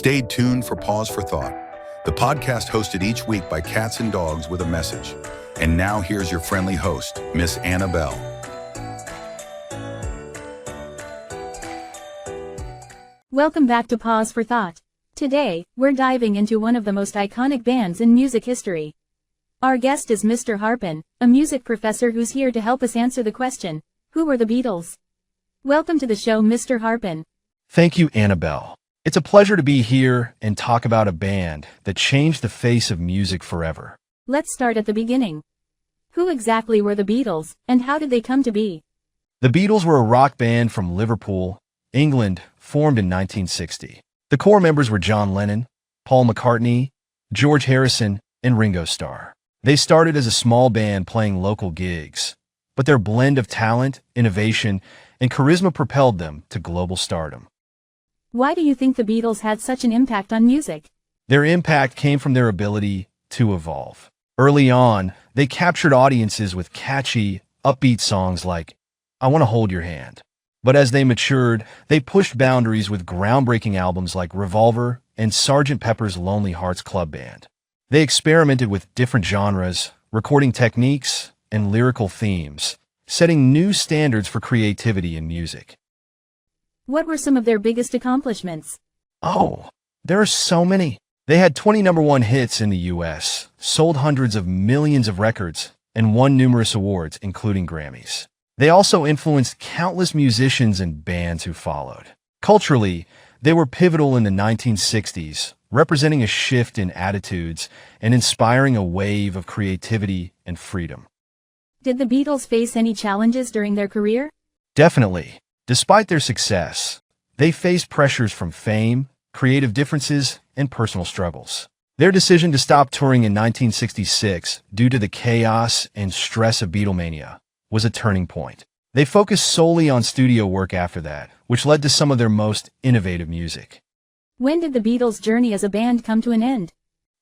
stayed tuned for Pause for Thought, the podcast hosted each week by cats and dogs with a message. And now here's your friendly host, Miss Anna Belle. Welcome back to Pause for Thought. Today, we're diving into one of the most iconic bands in music history. Our guest is Mr. Harpin, a music professor who's here to help us answer the question, who were the Beatles? Welcome to the show, Mr. Harpin. Thank you, Anna Belle. It's a pleasure to be here and talk about a band that changed the face of music forever. Let's start at the beginning. Who exactly were the Beatles, and how did they come to be? The Beatles were a rock band from Liverpool, England, formed in 1960. The core members were John Lennon, Paul McCartney, George Harrison, and Ringo Starr. They started as a small band playing local gigs, but their blend of talent, innovation, and charisma propelled them to global stardom. Why do you think the Beatles had such an impact on music? Their impact came from their ability to evolve. Early on, they captured audiences with catchy, upbeat songs like I Want to Hold Your Hand. But as they matured, they pushed boundaries with groundbreaking albums like Revolver and Sgt. Pepper's Lonely Hearts Club Band. They experimented with different genres, recording techniques, and lyrical themes, setting new standards for creativity in music. What were some of their biggest accomplishments? Oh, there are so many. They had 20 number one hits in the US, sold hundreds of millions of records, and won numerous awards, including Grammys. They also influenced countless musicians and bands who followed. Culturally, they were pivotal in the 1960s, representing a shift in attitudes and inspiring a wave of creativity and freedom. Did the Beatles face any challenges during their career? Definitely. Despite their success, they faced pressures from fame, creative differences, and personal struggles. Their decision to stop touring in 1966 due to the chaos and stress of Beatlemania was a turning point. They focused solely on studio work after that, which led to some of their most innovative music. When did the Beatles' journey as a band come to an end?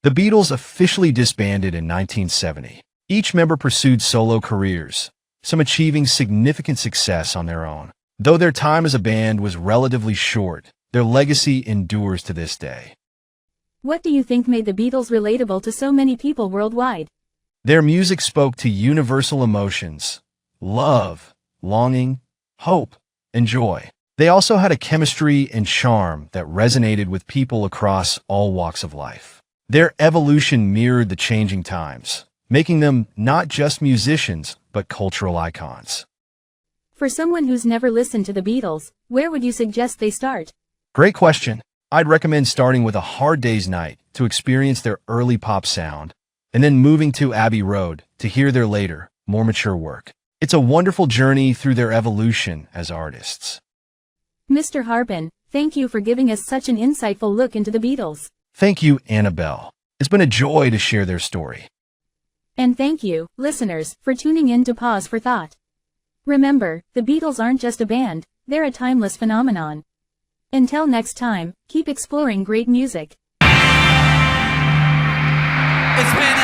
The Beatles officially disbanded in 1970. Each member pursued solo careers, some achieving significant success on their own. Though their time as a band was relatively short, their legacy endures to this day. What do you think made the Beatles relatable to so many people worldwide? Their music spoke to universal emotions: love, longing, hope, and joy. They also had a chemistry and charm that resonated with people across all walks of life. Their evolution mirrored the changing times, making them not just musicians, but cultural icons. For someone who's never listened to the Beatles, where would you suggest they start? Great question. I'd recommend starting with A Hard Day's Night to experience their early pop sound, and then moving to Abbey Road to hear their later, more mature work. It's a wonderful journey through their evolution as artists. Mr. Harpin, thank you for giving us such an insightful look into the Beatles. Thank you, Anna Belle. It's been a joy to share their story. And thank you, listeners, for tuning in to Pause for Thought. Remember, the Beatles aren't just a band, they're a timeless phenomenon. Until next time, keep exploring great music. It's been